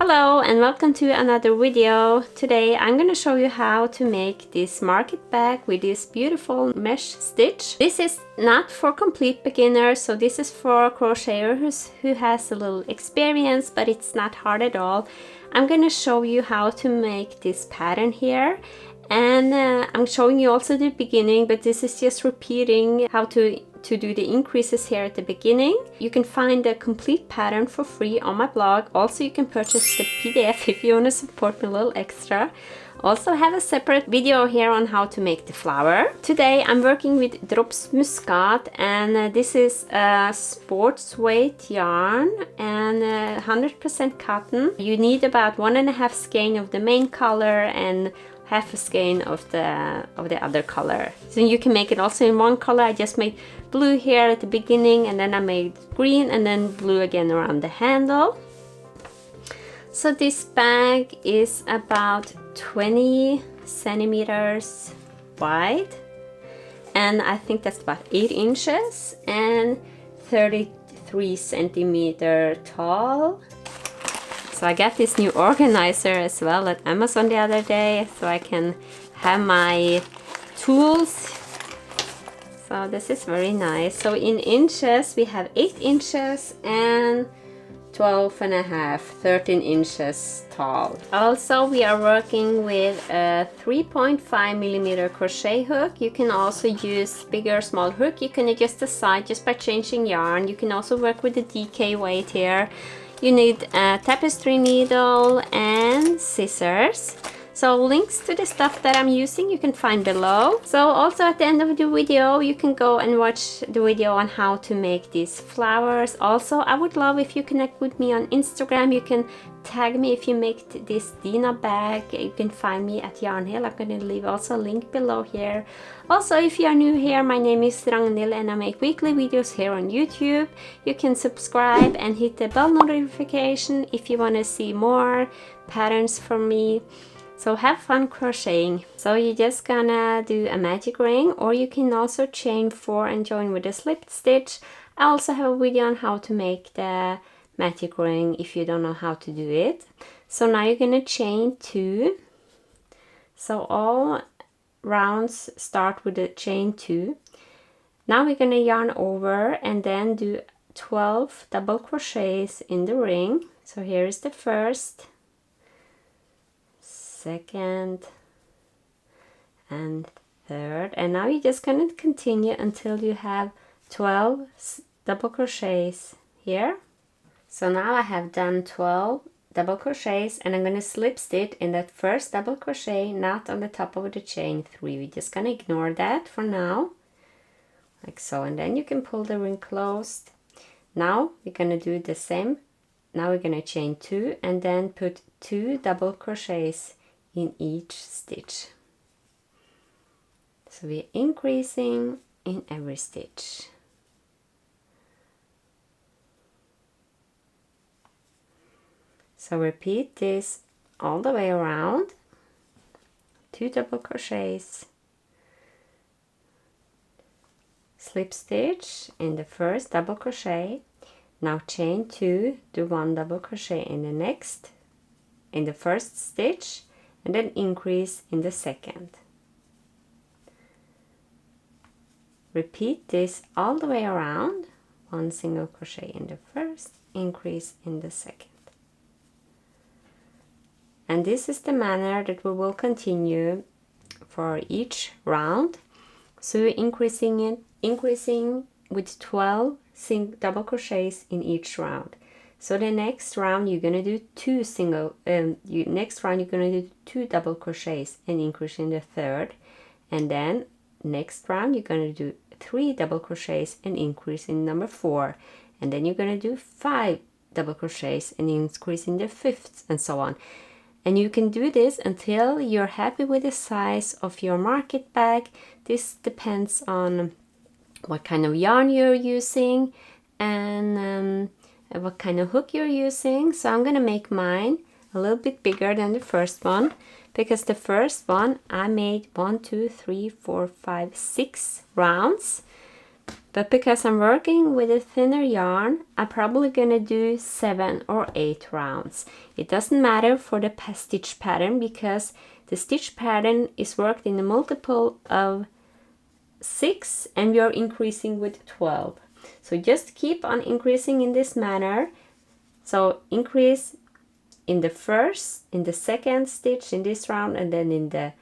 Hello and welcome to another video. Today I'm going to show you how to make this market bag with this beautiful mesh stitch. This is not for complete beginners, so this is for crocheters who has a little experience, but it's not hard at all. I'm going to show you how to make this pattern here, and I'm showing you also the beginning, but this is just repeating how to do the increases here at the beginning. You can find the complete pattern for free on my blog. Also, you can purchase the PDF if you want to support me a little extra. Also, I have a separate video here on how to make the flower. Today I'm working with Drops Muscat, and this is a sports weight yarn and 100% cotton. You need about 1.5 skein of the main color and half a skein of the other color. So you can make it also in one color. I just made blue here at the beginning, and then I made green and then blue again around the handle. So this bag is about 20 centimeters wide, and I think that's about 8 inches and 33 centimeters tall. So I got this new organizer as well at Amazon the other day, so I can have my tools. So this is very nice. So in inches we have 8 inches and 12.5, 13 inches tall. Also, we are working with a 3.5 millimeter crochet hook. You can also use bigger or small hook. You can adjust the size just by changing yarn. You can also work with the DK weight here. You need a tapestry needle and scissors. So links to the stuff that I'm using you can find below. So also at the end of the video you can go and watch the video on how to make these flowers. Also, I would love if you connect with me on Instagram. You can tag me if you make this Dina bag. You can find me at Yarn Hill. I'm going to leave also a link below here. Also, if you are new here, my name is Ragnhild and I make weekly videos here on YouTube. You can subscribe and hit the bell notification if you want to see more patterns from me. So have fun crocheting. So you're just gonna do a magic ring, or you can also chain 4 and join with a slip stitch. I also have a video on how to make the magic ring if you don't know how to do it. So now you're gonna chain 2. So all rounds start with a chain 2. Now we're gonna yarn over and then do 12 double crochets in the ring. So here is the first, second and third, and now you're just going to continue until you have 12 double crochets here. So now I have done 12 double crochets, and I'm going to slip stitch in that first double crochet, not on the top of the chain 3. We're just going to ignore that for now, like so, and then you can pull the ring closed. Now we're going to do the same. Now we're going to chain 2 and then put 2 double crochets in each stitch. So we're increasing in every stitch. So repeat this all the way around. 2 double crochets, slip stitch in the first double crochet. Now chain 2, do 1 double crochet in the next, in the first stitch, and then increase in the second. Repeat this all the way around. 1 single crochet in the first, increase in the second. And this is the manner that we will continue for each round. So we're increasing with 12 double crochets in each round. So the next round you're gonna do 2 next round you're gonna do 2 double crochets and increase in the third, and then next round you're gonna do 3 double crochets and increase in number 4, and then you're gonna do 5 double crochets and increase in the 5th, and so on. And you can do this until you're happy with the size of your market bag. This depends on what kind of yarn you're using and what kind of hook you're using. So I'm gonna make mine a little bit bigger than the first one, because the first one I made 1, 2, 3, 4, 5, 6 rounds, But because I'm working with a thinner yarn, I'm probably gonna do 7 or 8 rounds. It doesn't matter for the stitch pattern because the stitch pattern is worked in a multiple of 6 and we are increasing with 12. So just keep on increasing in this manner. So increase in the first, in the second stitch in this round, and then in the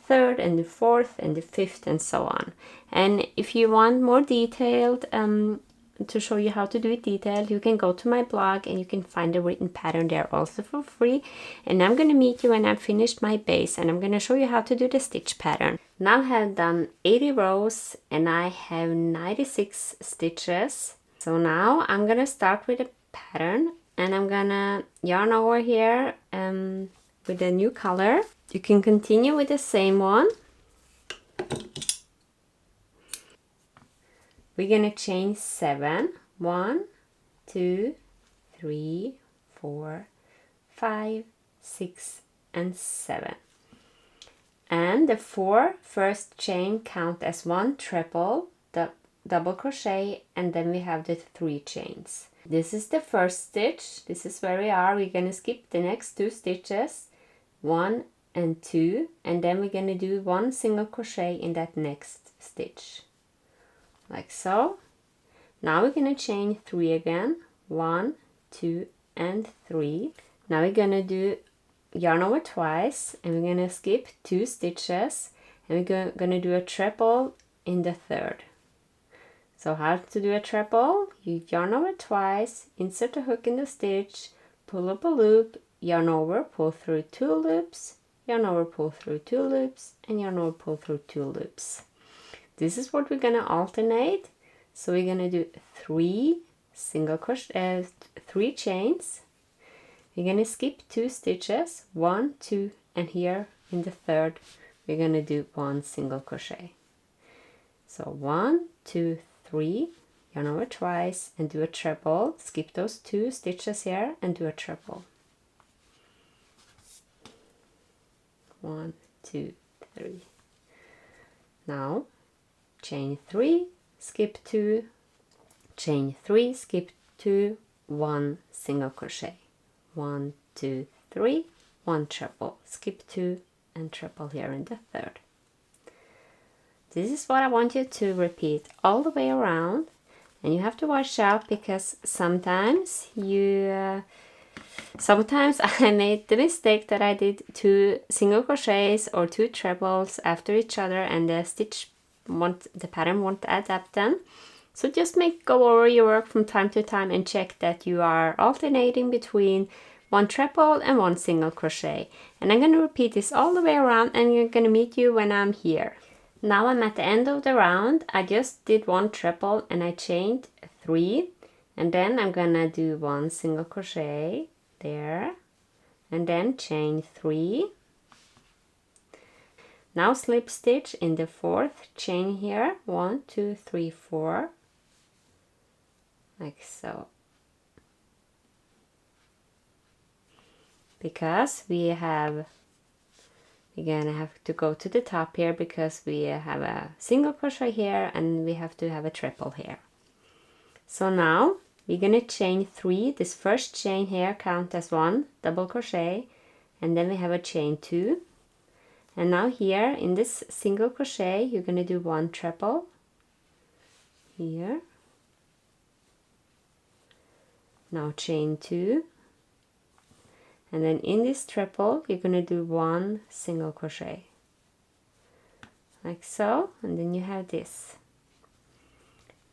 third and the fourth and the fifth and so on. And if you want more detailed to show you how to do it detailed, you can go to my blog and you can find a written pattern there also for free. And I'm going to meet you when I've finished my base and I'm going to show you how to do the stitch pattern. Now I have done 80 rows and I have 96 stitches. So now I'm going to start with a pattern and I'm gonna yarn over here with a new color. You can continue with the same one. We're gonna chain 7. 1, 2, 3, 4, 5, 6, and 7. And the 4 first chain count as 1 triple, double crochet, and then we have the 3 chains. This is the first stitch. This is where we are. We're gonna skip the next 2 stitches, 1 and 2, and then we're gonna do 1 single crochet in that next stitch, like so. Now we're gonna chain 3 again, 1, 2, and 3. Now we're gonna do yarn over twice, and we're gonna skip 2 stitches, and we're gonna do a treble in the third. So how to do a treble? You yarn over twice, insert a hook in the stitch, pull up a loop, yarn over, pull through 2 loops, yarn over, pull through 2 loops, and yarn over, pull through 2 loops. This is what we're gonna alternate. So we're gonna do 3 single crochet, 3 chains. We're gonna skip 2 stitches, 1, 2, and here in the third we're gonna do 1 single crochet. So 1, 2, 3, yarn over twice and do a treble, skip those 2 stitches here and do a treble. 1, 2, 3. Now chain 3, skip 2, chain 3, skip 2, 1 single crochet. 1, 2, 3, 1 treble, skip 2 and treble here in the third. This is what I want you to repeat all the way around, and you have to watch out because sometimes I made the mistake that I did 2 single crochets or 2 trebles after each other, and the pattern won't adapt then. So just go over your work from time to time and check that you are alternating between 1 treble and 1 single crochet. And I'm going to repeat this all the way around, and I'm going to meet you when I'm here. Now I'm at the end of the round. I just did 1 treble and I chained 3, and then I'm gonna do 1 single crochet there and then chain 3. Now slip stitch in the 4th chain here, 1, 2, 3, 4, like so. Because we're gonna have to go to the top here because we have a single crochet here and we have to have a treble here. So now we're gonna chain 3. This first chain here count as 1 double crochet, and then we have a chain 2. And now here in this single crochet you're gonna do 1 treble here. Now chain 2. And then in this treble you're going to do 1 single crochet, like so, and then you have this.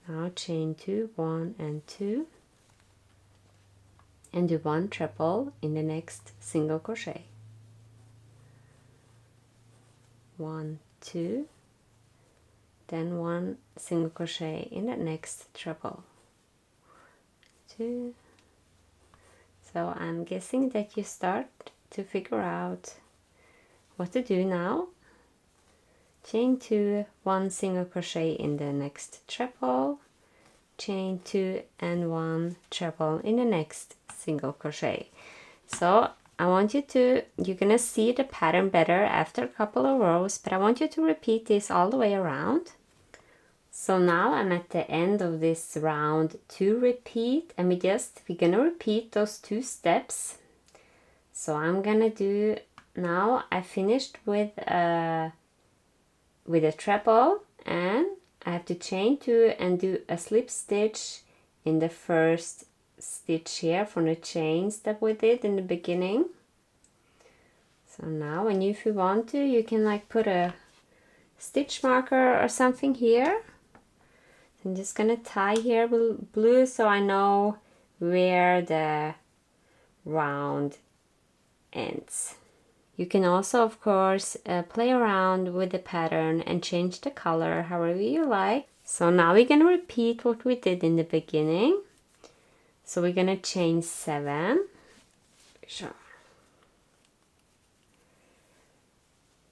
Now chain 2, 1 and 2, and do 1 treble in the next single crochet. 1, 2, then 1 single crochet in the next treble. 2. So I'm guessing that you start to figure out what to do now. Chain 2, 1 single crochet in the next treble, chain 2 and 1 treble in the next single crochet. So I want you're gonna see the pattern better after a couple of rows, but I want you to repeat this all the way around. So now I'm at the end of this round 2 repeat, and we're gonna repeat those 2 steps. So I'm gonna do, now I finished with a treble, and I have to chain 2 and do a slip stitch in the first stitch here from the chains that we did in the beginning. So now, and if you want to, you can like put a stitch marker or something here. I'm just gonna tie here with blue so I know where the round ends. You can also, of course, play around with the pattern and change the color however you like. So now we're gonna repeat what we did in the beginning. So we're gonna chain 7. Sure.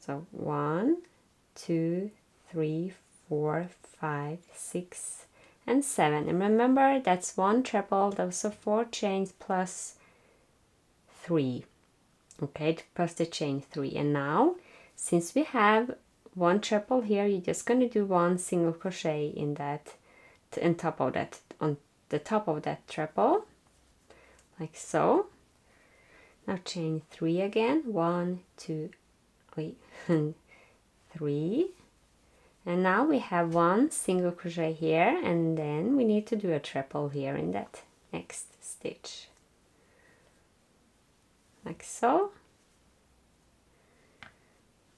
So 1, 2, 3, 4, 5, 6, and 7. And remember, that's 1 treble, those are 4 chains plus 3. Okay, plus the chain 3. And now, since we have 1 treble here, you're just going to do 1 single crochet in that, on top of that treble, like so. Now chain 3 again, 1, 2, 3. And now we have 1 single crochet here, and then we need to do a treble here in that next stitch, like so.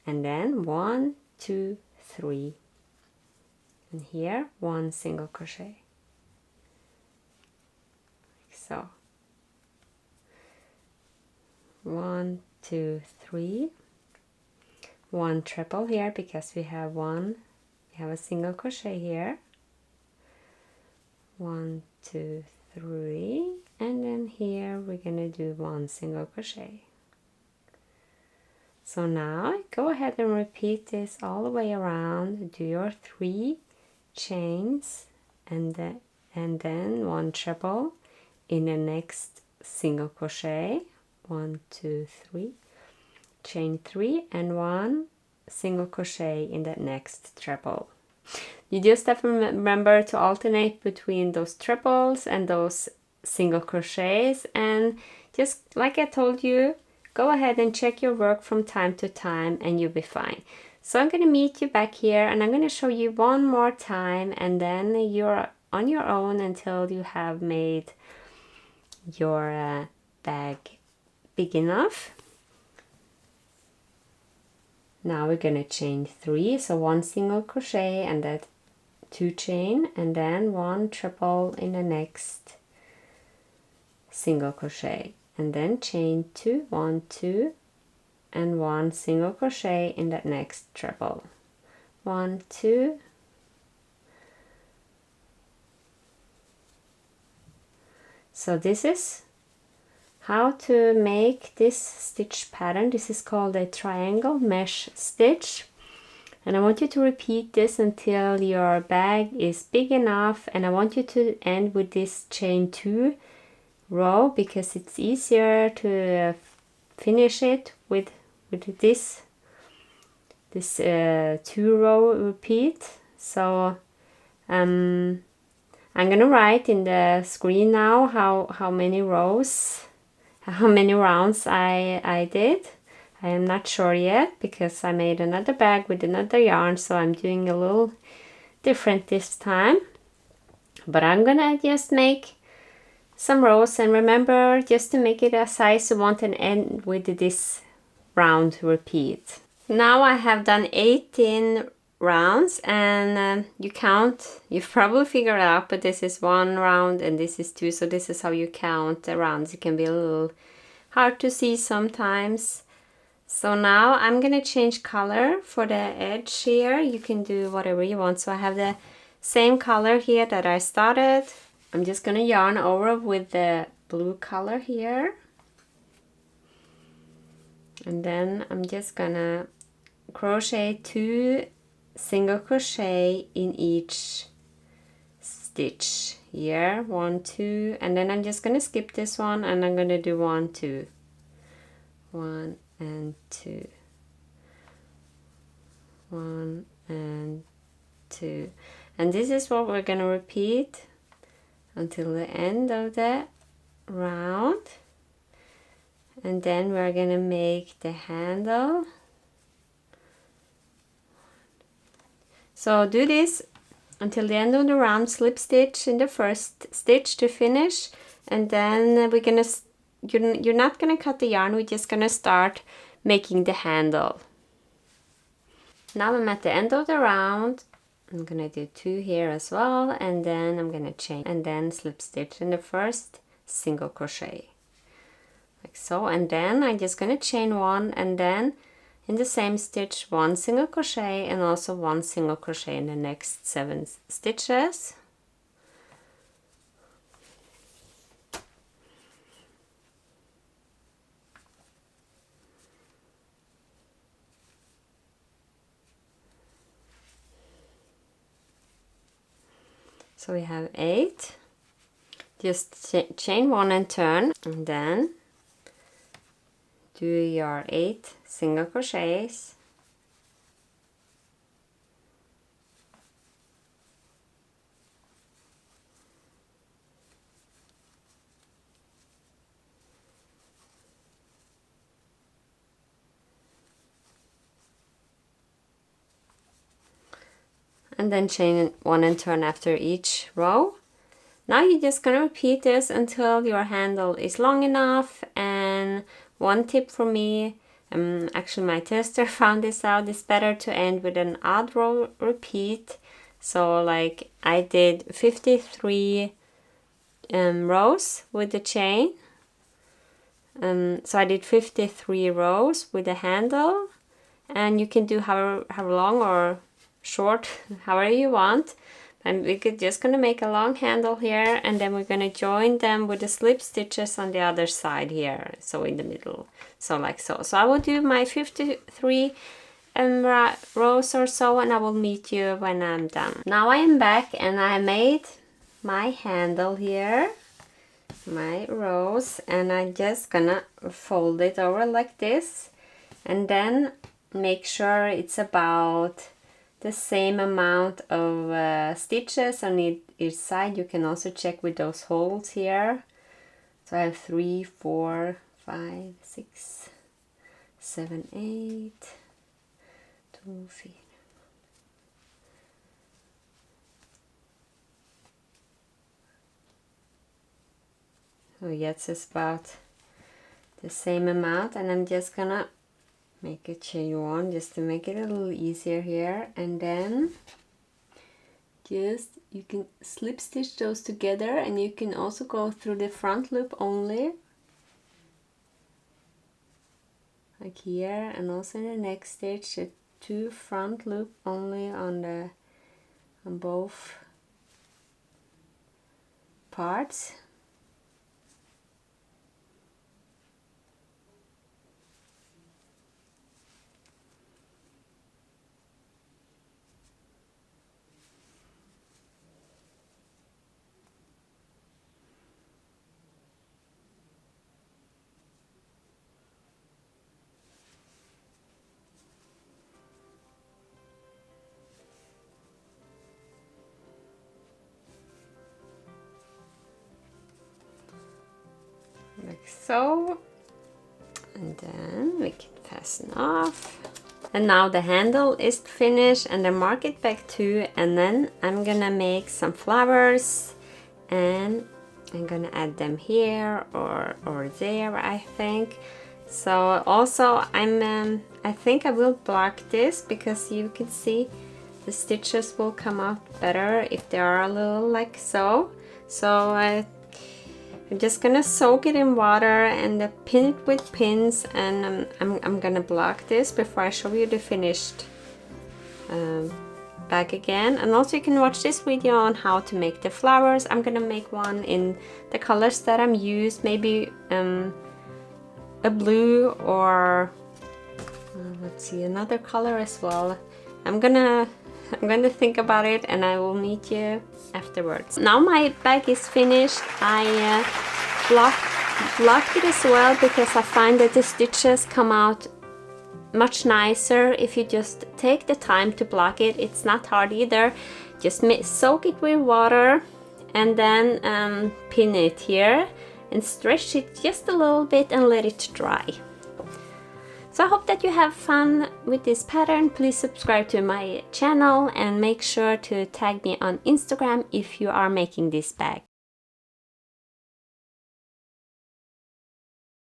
And then 1, 2, 3, and here 1 single crochet, like so. 1, 2, 3, 1 treble here because we have a single crochet here. 1, 2, 3, and then here we're gonna do 1 single crochet. So now go ahead and repeat this all the way around. Do your 3 chains and then 1 treble in the next single crochet. 1, 2, 3, chain 3, and 1 single crochet in that next treble. You just have to remember to alternate between those triples and those single crochets, and just like I told you, go ahead and check your work from time to time and you'll be fine. So I'm going to meet you back here, and I'm going to show you one more time, and then you're on your own until you have made your bag big enough. Now we're going to chain 3, so 1 single crochet and that 2 chain, and then 1 treble in the next single crochet, and then chain 2, 1, 2, and 1 single crochet in that next treble. 1, 2, so this is how to make this stitch pattern. This is called a triangle mesh stitch, and I want you to repeat this until your bag is big enough, and I want you to end with this chain 2 row because it's easier to finish it with this 2 row repeat. So I'm gonna write in the screen now how many rounds I did. I am not sure yet because I made another bag with another yarn, so I'm doing a little different this time. But I'm gonna just make some rows, and remember just to make it a size you want and end with this round repeat. Now I have done 18 rounds, and you've probably figured out, but this is 1 round and this is 2, so this is how you count the rounds. It can be a little hard to see sometimes. So now I'm gonna change color for the edge here. You can do whatever you want. So I have the same color here that I started. I'm just gonna yarn over with the blue color here, and then I'm just gonna crochet 2 single crochet in each stitch here, 1, 2, and then I'm just gonna skip this one, and I'm gonna do 1, 2, 1 and 2, 1 and 2, And this is what we're gonna repeat until the end of the round. And then we're gonna make the handle. So do this until the end of the round, slip stitch in the first stitch to finish, and then we're gonna, you're not gonna cut the yarn, we're just gonna start making the handle. Now I'm at the end of the round. I'm gonna do 2 here as well, and then I'm gonna chain and then slip stitch in the first single crochet, like so. And then I'm just gonna chain 1, and then in the same stitch 1 single crochet, and also 1 single crochet in the next 7 stitches. So we have 8. Just chain 1 and turn, and then do your 8 single crochets. And then chain 1 and turn after each row. Now you're just gonna repeat this until your handle is long enough. And one tip for me, actually my tester found this out, it's better to end with an odd row repeat. So like I did 53 rows with the chain. So I did 53 rows with the handle, and you can do however long or short, however you want. And we're just gonna make a long handle here, and then we're gonna join them with the slip stitches on the other side here, so in the middle, so like so. So I will do my 53 rows or so, and I will meet you when I'm done. Now I am back, and I made my handle here, my rows, and I'm just gonna fold it over like this, and then make sure it's about the same amount of stitches on each side. You can also check with those holes here. So I have 3, 4, 5, 6, 7, 8, 2, 4. So yes, it's about the same amount, and I'm just gonna make a chain 1 just to make it a little easier here, and then just you can slip stitch those together, and you can also go through the front loop only, like here, and also in the next stitch the 2 front loop only on both parts. Like so, and then we can fasten off. And now the handle is finished, and I mark it back too, and then I'm gonna make some flowers, and I'm gonna add them here or there, I think. So also I think I will block this, because you can see the stitches will come out better if they are a little like so. So I'm just gonna soak it in water and pin it with pins, and I'm gonna block this before I show you the finished bag again. And also you can watch this video on how to make the flowers. I'm gonna make one in the colors that I'm used, maybe a blue, or let's see, another color as well. I'm gonna think about it, and I will meet you afterwards. Now my bag is finished. I blocked it as well, because I find that the stitches come out much nicer if you just take the time to block it. It's not hard either. Just soak it with water and then pin it here and stretch it just a little bit and let it dry. So I hope that you have fun with this pattern. Please subscribe to my channel and make sure to tag me on Instagram if you are making this bag.